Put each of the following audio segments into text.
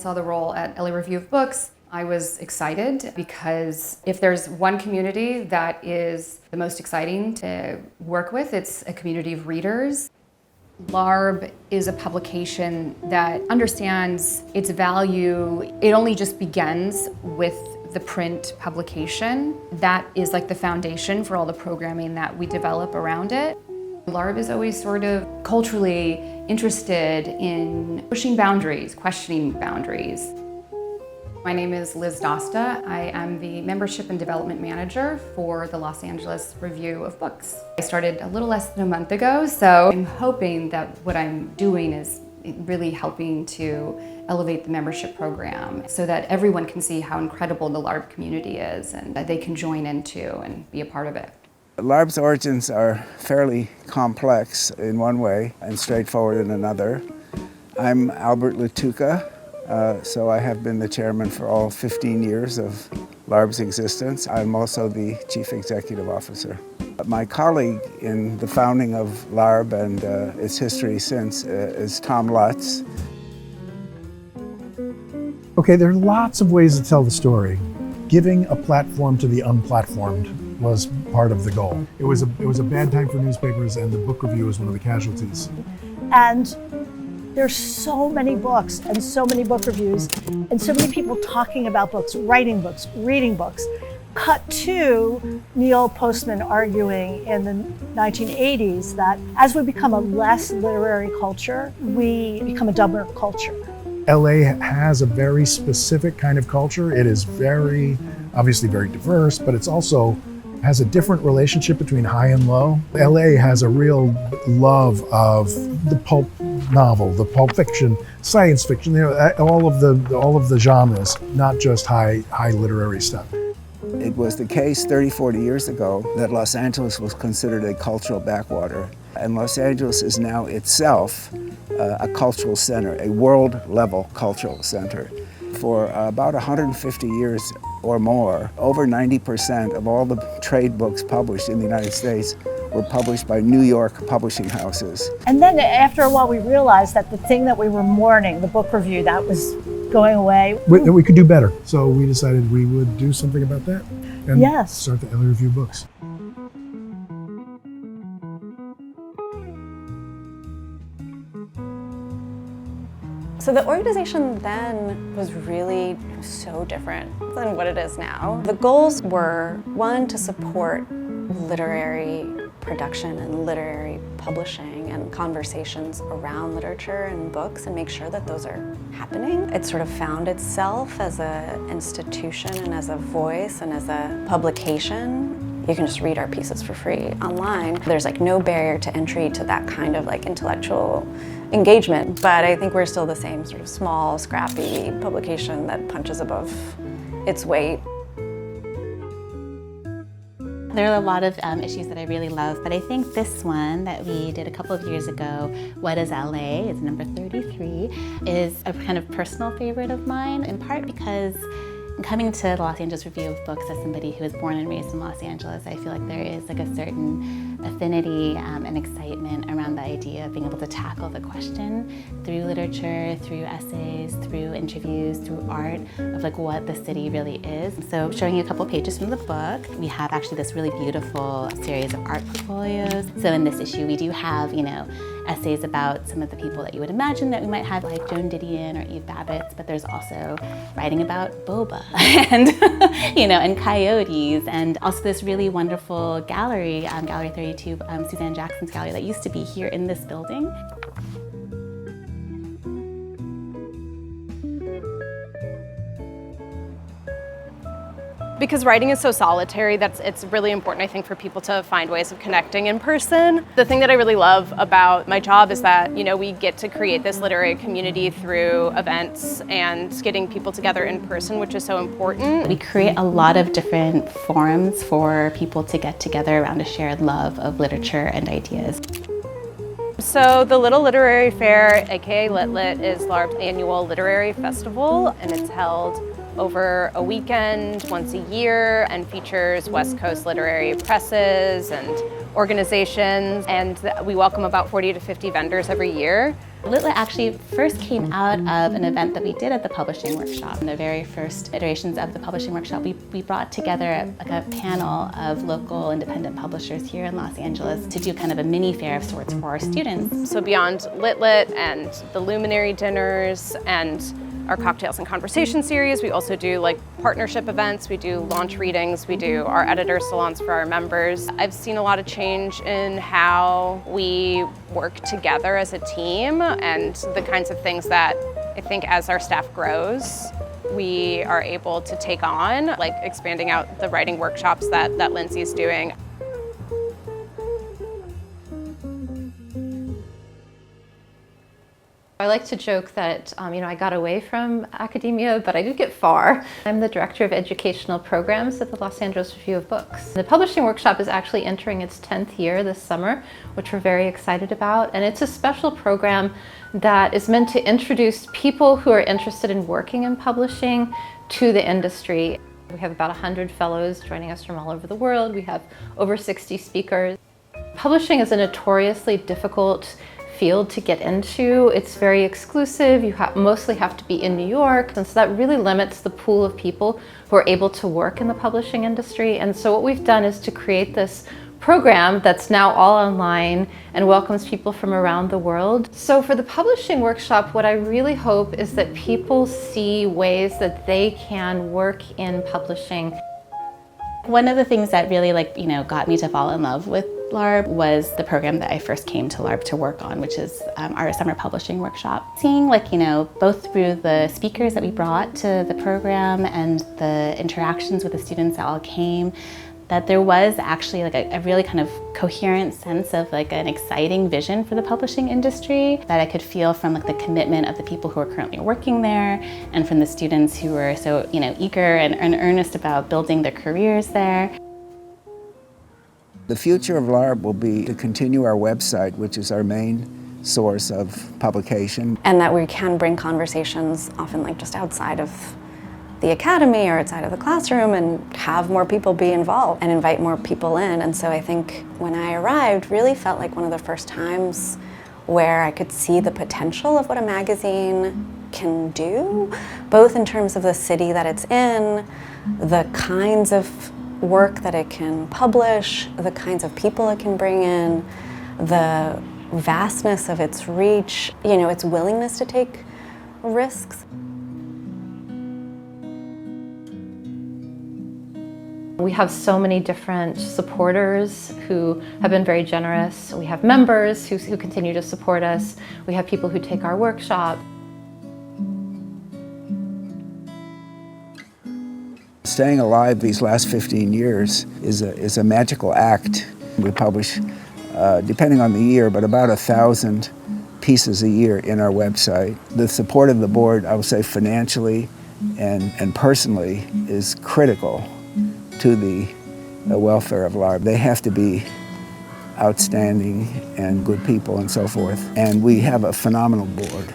saw the role at LA Review of Books, I was excited because if there's one community that is the most exciting to work with, it's a community of readers. LARB is a publication that understands its value. It only just begins with the print publication. That is like the foundation for all the programming that we develop around it. LARB is always sort of culturally interested in pushing boundaries, questioning boundaries. My name is Liz Dosta. I am the Membership and Development Manager for the Los Angeles Review of Books. I started a little less than a month ago, so I'm hoping that what I'm doing is really helping to elevate the membership program so that everyone can see how incredible the LARB community is and that they can join into and be a part of it. LARB's origins are fairly complex in one way and straightforward in another. I'm Albert Latuca. So I have been the chairman for all 15 years of LARB's existence. I'm also the chief executive officer. My colleague in the founding of LARB and its history since is Tom Lutz. Okay, there are lots of ways to tell the story. Giving a platform to the unplatformed was part of the goal. It was a bad time for newspapers, and the book review was one of the casualties. And there's so many books and so many book reviews and so many people talking about books, writing books, reading books. Cut to Neil Postman arguing in the 1980s that as we become a less literary culture, we become a dumber culture. LA has a very specific kind of culture. It is obviously very diverse, but it's also has a different relationship between high and low. LA has a real love of the pulp novel, the pulp fiction, science fiction, all of the genres, not just high literary stuff. It was the case 30, 40 years ago that Los Angeles was considered a cultural backwater. And Los Angeles is now itself a cultural center, a world-level cultural center. For about 150 years or more, over 90% of all the trade books published in the United States were published by New York publishing houses. And then after a while we realized that the thing that we were mourning, the book review, that was going away. We could do better. So we decided we would do something about that and yes. Start the LA Review Books. So the organization then was really so different than what it is now. The goals were, one, to support literary production and literary publishing and conversations around literature and books and make sure that those are happening. It sort of found itself as an institution and as a voice and as a publication. You can just read our pieces for free online. There's like no barrier to entry to that kind of like intellectual engagement, but I think we're still the same sort of small, scrappy publication that punches above its weight. There are a lot of issues that I really love, but I think this one that we did a couple of years ago, What is LA? It's number 33, is a kind of personal favorite of mine, in part because coming to the Los Angeles Review of Books as somebody who was born and raised in Los Angeles, I feel like there is like a certain affinity and excitement around the idea of being able to tackle the question through literature, through essays, through interviews, through art, of like what the city really is. So showing you a couple pages from the book, we have actually this really beautiful series of art portfolios. So in this issue, we do have, essays about some of the people that you would imagine that we might have, like Joan Didion or Eve Babbitt, but there's also writing about boba and, and coyotes, and also this really wonderful gallery, Gallery 32, Suzanne Jackson's gallery that used to be here in this building. Because writing is so solitary, it's really important, I think, for people to find ways of connecting in person. The thing that I really love about my job is that, we get to create this literary community through events and getting people together in person, which is so important. We create a lot of different forums for people to get together around a shared love of literature and ideas. So the Little Literary Fair, aka Lit Lit, is LARB's annual literary festival, and it's held over a weekend once a year and features West Coast literary presses and organizations, and we welcome about 40 to 50 vendors every year. Lit actually first came out of an event that we did at the Publishing Workshop. In the very first iterations of the Publishing Workshop, we brought together like a panel of local independent publishers here in Los Angeles to do kind of a mini fair of sorts for our students. So beyond Lit and the Luminary dinners and our cocktails and conversation series, we also do like partnership events, we do launch readings, we do our editor salons for our members. I've seen a lot of change in how we work together as a team and the kinds of things that I think as our staff grows, we are able to take on, like expanding out the writing workshops that Lindsay's doing. I like to joke that I got away from academia, but I did get far. I'm the Director of Educational Programs at the Los Angeles Review of Books. The Publishing Workshop is actually entering its 10th year this summer, which we're very excited about. And it's a special program that is meant to introduce people who are interested in working in publishing to the industry. We have about 100 fellows joining us from all over the world. We have over 60 speakers. Publishing is a notoriously difficult field to get into. It's very exclusive. You mostly have to be in New York, and so that really limits the pool of people who are able to work in the publishing industry. And so what we've done is to create this program that's now all online and welcomes people from around the world. So for the Publishing Workshop, what I really hope is that people see ways that they can work in publishing. One of the things that really got me to fall in love with LARB was the program that I first came to LARB to work on, which is our summer publishing workshop. Seeing both through the speakers that we brought to the program and the interactions with the students that all came, that there was actually a really kind of coherent sense of an exciting vision for the publishing industry that I could feel from the commitment of the people who are currently working there and from the students who were so eager and earnest about building their careers there. The future of LARB will be to continue our website, which is our main source of publication. And that we can bring conversations often just outside of the academy or outside of the classroom and have more people be involved and invite more people in. And so I think when I arrived, really felt like one of the first times where I could see the potential of what a magazine can do, both in terms of the city that it's in, the kinds of work that it can publish, the kinds of people it can bring in, the vastness of its reach, its willingness to take risks. We have so many different supporters who have been very generous. We have members who continue to support us. We have people who take our workshop. Staying alive these last 15 years is a magical act. We publish, depending on the year, but about 1,000 pieces a year in our website. The support of the board, I would say financially and personally, is critical to the welfare of LARB. They have to be outstanding and good people and so forth. And we have a phenomenal board.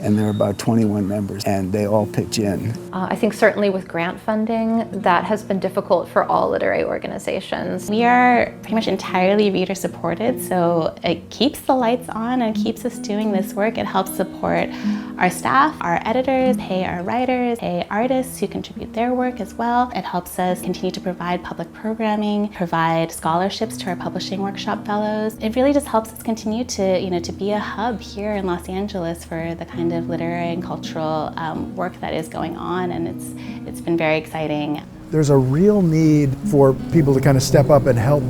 And there are about 21 members, and they all pitch in. I think certainly with grant funding, that has been difficult for all literary organizations. We are pretty much entirely reader supported, so it keeps the lights on and keeps us doing this work. It helps support our staff, our editors, pay our writers, pay artists who contribute their work as well. It helps us continue to provide public programming, provide scholarships to our Publishing Workshop fellows. It really just helps us continue to be a hub here in Los Angeles for the kind of literary and cultural work that is going on, and it's been very exciting. There's a real need for people to kind of step up and help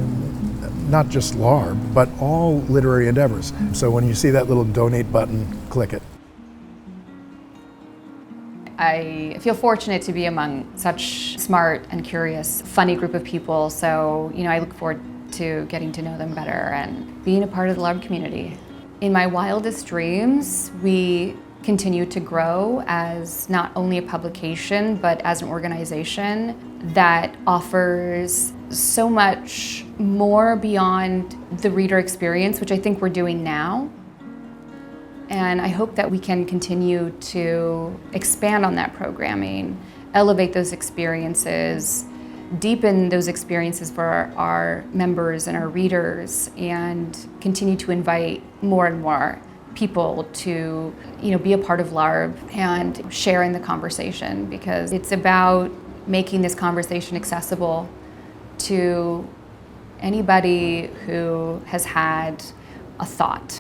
not just LARB, but all literary endeavors. So when you see that little donate button, click it. I feel fortunate to be among such smart and curious, funny group of people, so I look forward to getting to know them better and being a part of the LARB community. In my wildest dreams, we continue to grow as not only a publication, but as an organization that offers so much more beyond the reader experience, which I think we're doing now. And I hope that we can continue to expand on that programming elevate those experiences, deepen those experiences for our members and our readers, and continue to invite more and more people to be a part of LARB and share in the conversation, because it's about making this conversation accessible to anybody who has had a thought.